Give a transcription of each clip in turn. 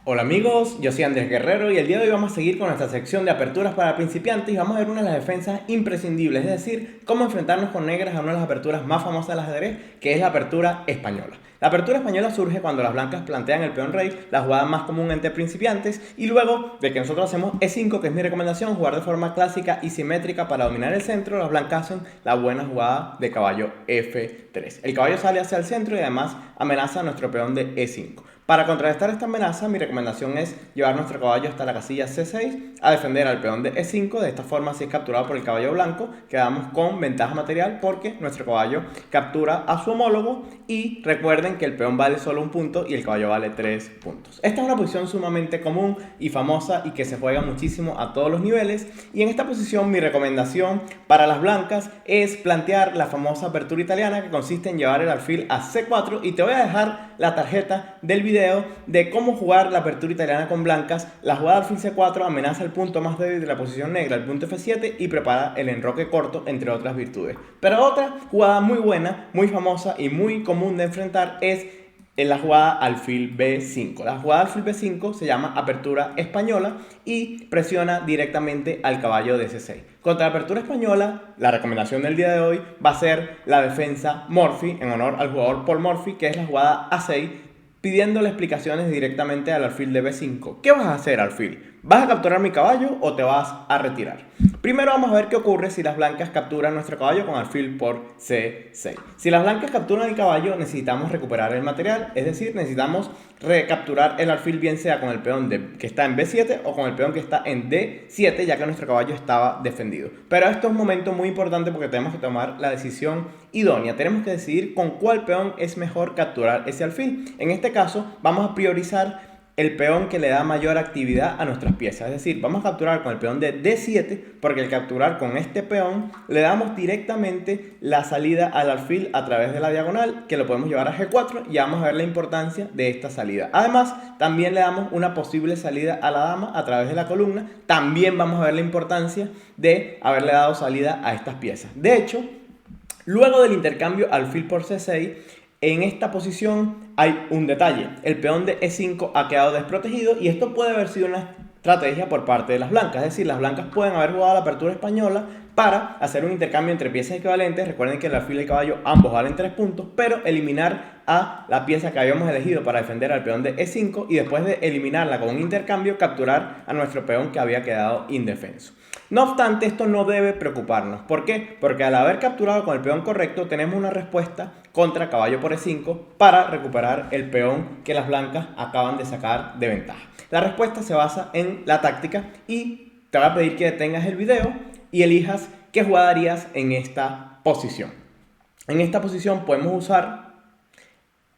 Hola amigos, yo soy Andrés Guerrero y el día de hoy vamos a seguir con nuestra sección de aperturas para principiantes y vamos a ver una de las defensas imprescindibles, es decir, cómo enfrentarnos con negras a una de las aperturas más famosas del ajedrez, que es la apertura española. La apertura española surge cuando las blancas plantean el peón rey, la jugada más común entre principiantes, y luego de que nosotros hacemos E5, que es mi recomendación, jugar de forma clásica y simétrica para dominar el centro, las blancas hacen la buena jugada de caballo F3. El caballo sale hacia el centro y además amenaza a nuestro peón de E5. Para contrarrestar esta amenaza, mi recomendación es llevar nuestro caballo hasta la casilla C6 a defender al peón de E5. De esta forma, si es capturado por el caballo blanco, quedamos con ventaja material porque nuestro caballo captura a su homólogo y recuerden que el peón vale solo un punto y el caballo vale 3 puntos. Esta es una posición sumamente común y famosa y que se juega muchísimo a todos los niveles, y en esta posición mi recomendación para las blancas es plantear la famosa apertura italiana, que consiste en llevar el alfil a C4, y te voy a dejar la tarjeta del video de cómo jugar la apertura italiana con blancas. La jugada alfil C4 amenaza el punto más débil de la posición negra, el punto F7, y prepara el enroque corto, entre otras virtudes. Pero otra jugada muy buena, muy famosa y muy común de enfrentar es en la jugada alfil B5. La jugada alfil B5 se llama apertura española y presiona directamente al caballo de C6. Contra la apertura española, la recomendación del día de hoy va a ser la defensa Morphy, en honor al jugador Paul Morphy, que es la jugada A6, pidiéndole explicaciones directamente al alfil de B5. ¿Qué vas a hacer, alfil? ¿Vas a capturar mi caballo o te vas a retirar? Primero vamos a ver qué ocurre si las blancas capturan nuestro caballo con alfil por C6. Si las blancas capturan el caballo, necesitamos recuperar el material, es decir, necesitamos recapturar el alfil, bien sea con el peón que está en B7 o con el peón que está en D7, ya que nuestro caballo estaba defendido. Pero esto es un momento muy importante porque tenemos que tomar la decisión idónea. Tenemos que decidir con cuál peón es mejor capturar ese alfil. En este caso, vamos a priorizar el peón que le da mayor actividad a nuestras piezas. Es decir, vamos a capturar con el peón de D7 porque al capturar con este peón le damos directamente la salida al alfil a través de la diagonal, que lo podemos llevar a G4, y vamos a ver la importancia de esta salida. Además, también le damos una posible salida a la dama a través de la columna. También vamos a ver la importancia de haberle dado salida a estas piezas. De hecho, luego del intercambio alfil por C6, en esta posición hay un detalle. El peón de E5 ha quedado desprotegido y esto puede haber sido una estrategia por parte de las blancas. Es decir, las blancas pueden haber jugado la apertura española para hacer un intercambio entre piezas equivalentes. Recuerden que el alfil y el caballo ambos valen 3 puntos, pero eliminar a la pieza que habíamos elegido para defender al peón de E5 y después de eliminarla con un intercambio, capturar a nuestro peón que había quedado indefenso. No obstante, esto no debe preocuparnos. ¿Por qué? Porque al haber capturado con el peón correcto, tenemos una respuesta contra caballo por E5 para recuperar el peón que las blancas acaban de sacar de ventaja. La respuesta se basa en la táctica y te voy a pedir que detengas el video y elijas qué jugada harías en esta posición. En esta posición podemos usar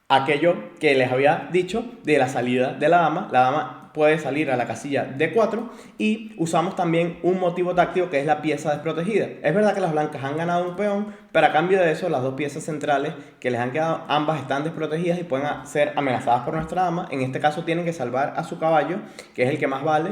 aquello que les había dicho de la salida de la dama. La dama puede salir a la casilla D4 y usamos también un motivo táctico que es la pieza desprotegida. Es verdad que las blancas han ganado un peón, pero a cambio de eso las dos piezas centrales que les han quedado, ambas están desprotegidas y pueden ser amenazadas por nuestra dama. En este caso tienen que salvar a su caballo, que es el que más vale,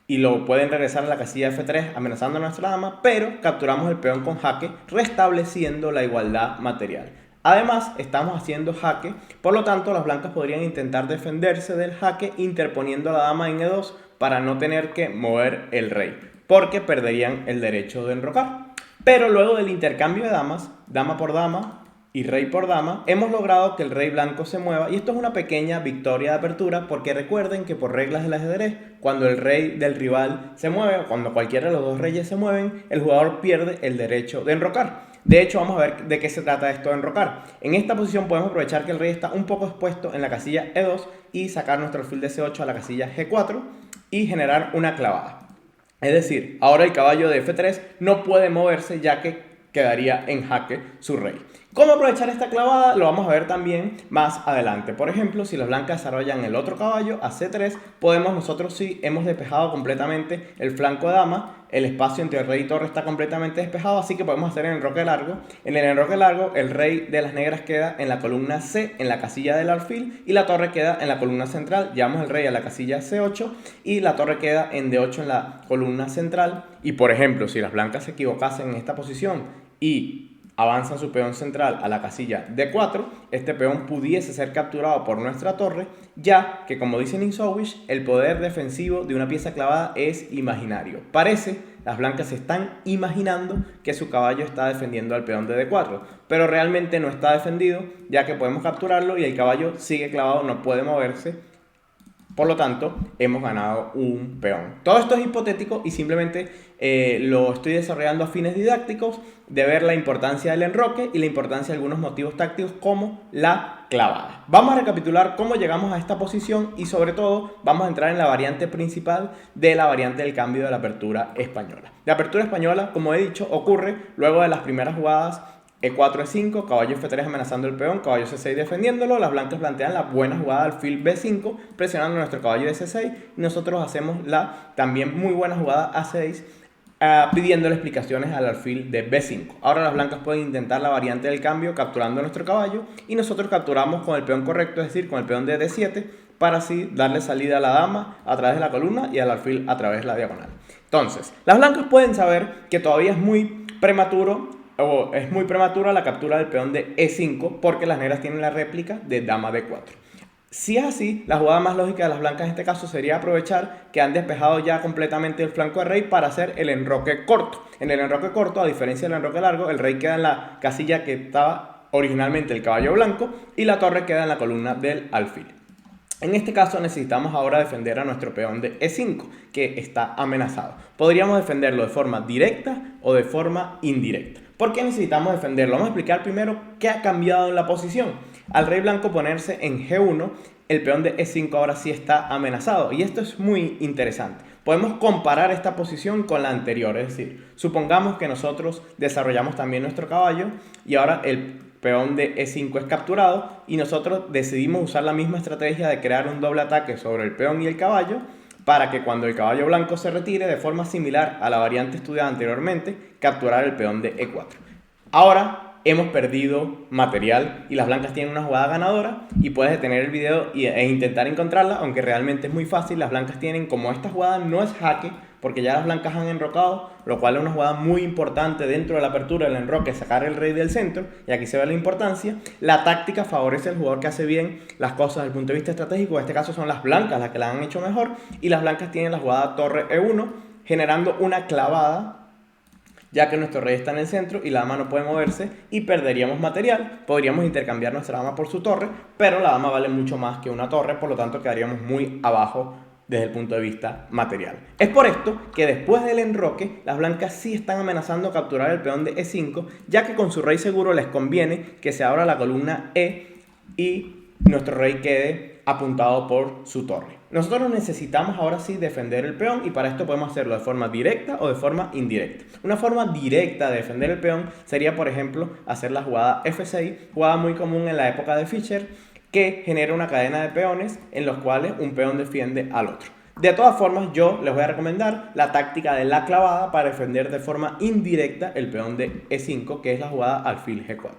y lo pueden regresar a la casilla F3 amenazando a nuestra dama, pero capturamos el peón con jaque, restableciendo la igualdad material. Además, estamos haciendo jaque, por lo tanto las blancas podrían intentar defenderse del jaque interponiendo a la dama en E2 para no tener que mover el rey, porque perderían el derecho de enrocar. Pero luego del intercambio de damas, dama por dama y rey por dama, hemos logrado que el rey blanco se mueva, y esto es una pequeña victoria de apertura porque recuerden que por reglas del ajedrez, cuando el rey del rival se mueve o cuando cualquiera de los dos reyes se mueven, el jugador pierde el derecho de enrocar. De hecho, vamos a ver de qué se trata esto de enrocar. En esta posición podemos aprovechar que el rey está un poco expuesto en la casilla E2 y sacar nuestro alfil de C8 a la casilla G4 y generar una clavada. Es decir, ahora el caballo de F3 no puede moverse ya que quedaría en jaque su rey. ¿Cómo aprovechar esta clavada? Lo vamos a ver también más adelante. Por ejemplo, si las blancas desarrollan el otro caballo a C3, podemos nosotros, si hemos despejado completamente el flanco de dama, el espacio entre rey y torre está completamente despejado, así que podemos hacer el enroque largo. En el enroque largo, el rey de las negras queda en la columna C, en la casilla del alfil, y la torre queda en la columna central. Llevamos el rey a la casilla C8 y la torre queda en D8 en la columna central. Y por ejemplo, si las blancas se equivocasen en esta posición y avanzan su peón central a la casilla D4, este peón pudiese ser capturado por nuestra torre, ya que, como dice Ninsowish, el poder defensivo de una pieza clavada es imaginario. Parece, las blancas se están imaginando que su caballo está defendiendo al peón de D4, pero realmente no está defendido, ya que podemos capturarlo y el caballo sigue clavado, no puede moverse. Por lo tanto, hemos ganado un peón. Todo esto es hipotético y simplemente lo estoy desarrollando a fines didácticos de ver la importancia del enroque y la importancia de algunos motivos tácticos como la clavada. Vamos a recapitular cómo llegamos a esta posición y sobre todo vamos a entrar en la variante principal de la variante del cambio de la apertura española. La apertura española, como he dicho, ocurre luego de las primeras jugadas E4, E5, caballo F3 amenazando el peón, caballo C6 defendiéndolo. Las blancas plantean la buena jugada alfil B5 presionando a nuestro caballo de C6 y nosotros hacemos la también muy buena jugada A6 pidiéndole explicaciones al alfil de B5. Ahora las blancas pueden intentar la variante del cambio capturando a nuestro caballo y nosotros capturamos con el peón correcto, es decir, con el peón de D7 para así darle salida a la dama a través de la columna y al alfil a través de la diagonal. Entonces, las blancas pueden saber que todavía es muy prematuro o es muy prematura la captura del peón de E5 porque las negras tienen la réplica de dama D4. Si es así, la jugada más lógica de las blancas en este caso sería aprovechar que han despejado ya completamente el flanco de rey para hacer el enroque corto. En el enroque corto, a diferencia del enroque largo, el rey queda en la casilla que estaba originalmente el caballo blanco y la torre queda en la columna del alfil. En este caso necesitamos ahora defender a nuestro peón de E5, que está amenazado. Podríamos defenderlo de forma directa o de forma indirecta. ¿Por qué necesitamos defenderlo? Vamos a explicar primero qué ha cambiado en la posición. Al rey blanco ponerse en G1, el peón de E5 ahora sí está amenazado. Y esto es muy interesante. Podemos comparar esta posición con la anterior. Es decir, supongamos que nosotros desarrollamos también nuestro caballo y ahora el peón de E5 es capturado y nosotros decidimos usar la misma estrategia de crear un doble ataque sobre el peón y el caballo para que cuando el caballo blanco se retire de forma similar a la variante estudiada anteriormente, capturar el peón de E4. Ahora hemos perdido material y las blancas tienen una jugada ganadora y puedes detener el video e intentar encontrarla, aunque realmente es muy fácil. Las blancas tienen, como esta jugada no es jaque, porque ya las blancas han enrocado, lo cual es una jugada muy importante dentro de la apertura del enroque, sacar el rey del centro, y aquí se ve la importancia. La táctica favorece al jugador que hace bien las cosas desde el punto de vista estratégico, en este caso son las blancas las que la han hecho mejor, y las blancas tienen la jugada torre E1, generando una clavada, ya que nuestro rey está en el centro y la dama no puede moverse y perderíamos material. Podríamos intercambiar nuestra dama por su torre, pero la dama vale mucho más que una torre, por lo tanto quedaríamos muy abajo desde el punto de vista material. Es por esto que después del enroque, las blancas sí están amenazando capturar el peón de E5, ya que con su rey seguro les conviene que se abra la columna E y nuestro rey quede apuntado por su torre. Nosotros necesitamos ahora sí defender el peón y para esto podemos hacerlo de forma directa o de forma indirecta. Una forma directa de defender el peón sería, por ejemplo, hacer la jugada F6, jugada muy común en la época de Fischer, que genera una cadena de peones en los cuales un peón defiende al otro. De todas formas, yo les voy a recomendar la táctica de la clavada para defender de forma indirecta el peón de E5, que es la jugada alfil G4.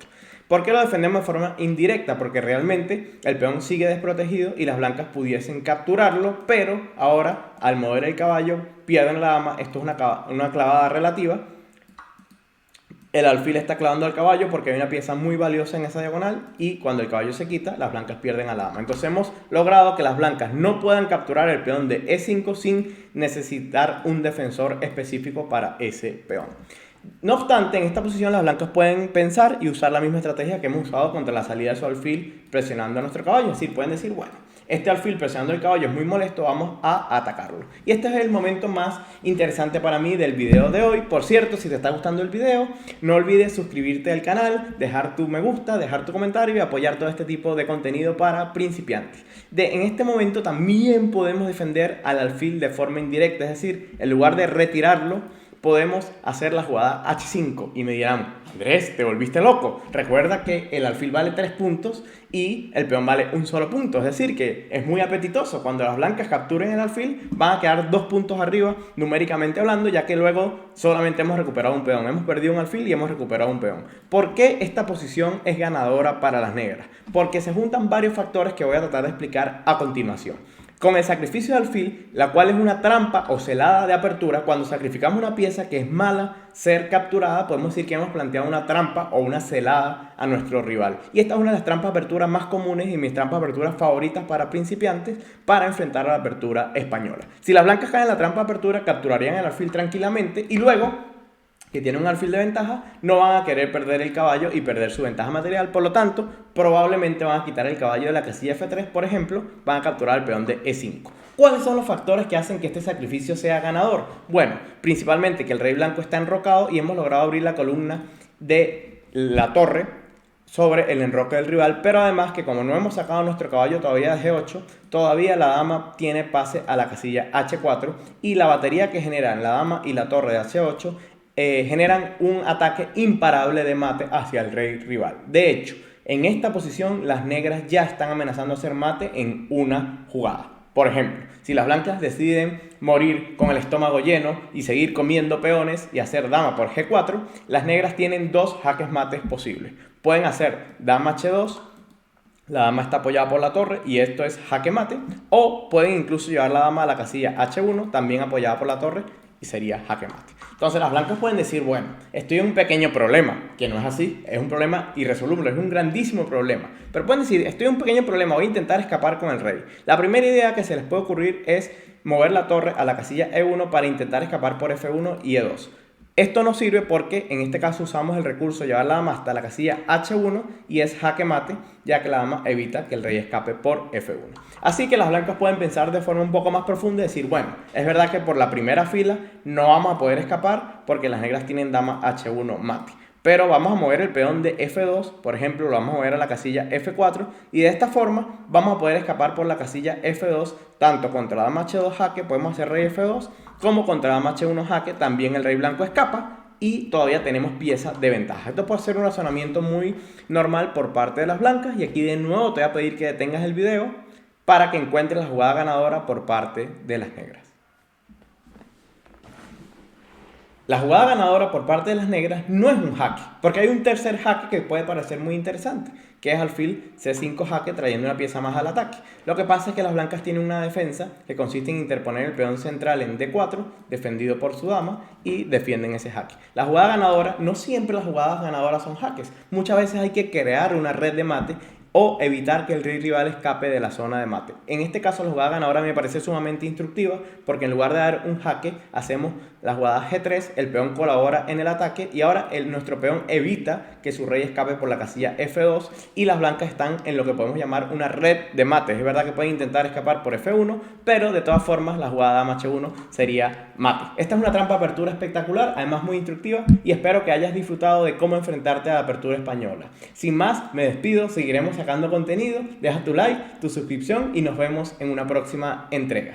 ¿Por qué lo defendemos de forma indirecta? Porque realmente el peón sigue desprotegido y las blancas pudiesen capturarlo, pero ahora al mover el caballo pierden la dama. Esto es una clavada relativa. El alfil está clavando al caballo porque hay una pieza muy valiosa en esa diagonal y cuando el caballo se quita, las blancas pierden a la dama. Entonces hemos logrado que las blancas no puedan capturar el peón de E5 sin necesitar un defensor específico para ese peón. No obstante, en esta posición las blancas pueden pensar y usar la misma estrategia que hemos usado contra la salida de su alfil presionando a nuestro caballo. Es decir, pueden decir, bueno, este alfil presionando el caballo es muy molesto, vamos a atacarlo. Y este es el momento más interesante para mí del video de hoy. Por cierto, si te está gustando el video, no olvides suscribirte al canal, dejar tu me gusta, dejar tu comentario y apoyar todo este tipo de contenido para principiantes. En este momento también podemos defender al alfil de forma indirecta, es decir, en lugar de retirarlo, podemos hacer la jugada H5 y me dirán, Andrés, te volviste loco. Recuerda que el alfil vale 3 puntos y el peón vale un solo punto. Es decir, que es muy apetitoso. Cuando las blancas capturen el alfil, van a quedar 2 puntos arriba, numéricamente hablando, ya que luego solamente hemos recuperado un peón. Hemos perdido un alfil y hemos recuperado un peón. ¿Por qué esta posición es ganadora para las negras? Porque se juntan varios factores que voy a tratar de explicar a continuación. Con el sacrificio de alfil, la cual es una trampa o celada de apertura, cuando sacrificamos una pieza que es mala ser capturada, podemos decir que hemos planteado una trampa o una celada a nuestro rival. Y esta es una de las trampas de apertura más comunes y mis trampas de apertura favoritas para principiantes para enfrentar a la apertura española. Si las blancas caen en la trampa de apertura, capturarían el alfil tranquilamente y luego, que tienen un alfil de ventaja, no van a querer perder el caballo y perder su ventaja material, por lo tanto, probablemente van a quitar el caballo de la casilla F3, por ejemplo, van a capturar el peón de E5. ¿Cuáles son los factores que hacen que este sacrificio sea ganador? Bueno, principalmente que el rey blanco está enrocado y hemos logrado abrir la columna de la torre sobre el enroque del rival, pero además que como no hemos sacado nuestro caballo todavía de G8, todavía la dama tiene pase a la casilla H4 y la batería que generan la dama y la torre de H8 generan un ataque imparable de mate hacia el rey rival. De hecho, en esta posición las negras ya están amenazando hacer mate en una jugada. Por ejemplo, si las blancas deciden morir con el estómago lleno y seguir comiendo peones y hacer dama por G4, las negras tienen dos jaques mates posibles. Pueden hacer dama H2, la dama está apoyada por la torre y esto es jaque mate, o pueden incluso llevar la dama a la casilla H1, también apoyada por la torre, y sería jaque mate. Entonces las blancas pueden decir, bueno, estoy en un pequeño problema, que no es así, es un problema irresoluble, es un grandísimo problema. Pero pueden decir, estoy en un pequeño problema, voy a intentar escapar con el rey. La primera idea que se les puede ocurrir es mover la torre a la casilla E1 para intentar escapar por F1 y E2. Esto no sirve porque en este caso usamos el recurso de llevar la dama hasta la casilla H1 y es jaque mate, ya que la dama evita que el rey escape por F1. Así que las blancas pueden pensar de forma un poco más profunda y decir, bueno, es verdad que por la primera fila no vamos a poder escapar porque las negras tienen dama H1 mate. Pero vamos a mover el peón de F2, por ejemplo, lo vamos a mover a la casilla F4 y de esta forma vamos a poder escapar por la casilla F2 tanto contra la dama H2 jaque, podemos hacer rey F2, como contra la dama H1 jaque, también el rey blanco escapa y todavía tenemos pieza de ventaja. Esto puede ser un razonamiento muy normal por parte de las blancas y aquí de nuevo te voy a pedir que detengas el video para que encuentres la jugada ganadora por parte de las negras. La jugada ganadora por parte de las negras no es un jaque, porque hay un tercer jaque que puede parecer muy interesante, que es alfil C5 jaque trayendo una pieza más al ataque. Lo que pasa es que las blancas tienen una defensa que consiste en interponer el peón central en D4, defendido por su dama, y defienden ese jaque. La jugada ganadora, no siempre las jugadas ganadoras son jaques, muchas veces hay que crear una red de mate o evitar que el rey rival escape de la zona de mate. En este caso la jugada ganadora me parece sumamente instructiva porque en lugar de dar un jaque hacemos la jugada G3, el peón colabora en el ataque y ahora nuestro peón evita que su rey escape por la casilla F2 y las blancas están en lo que podemos llamar una red de mates. Es verdad que pueden intentar escapar por F1, pero de todas formas la jugada dama H1 sería mate. Esta es una trampa de apertura espectacular, además muy instructiva y espero que hayas disfrutado de cómo enfrentarte a la apertura española. Sin más, me despido, seguiremos sacando contenido, deja tu like, tu suscripción y nos vemos en una próxima entrega.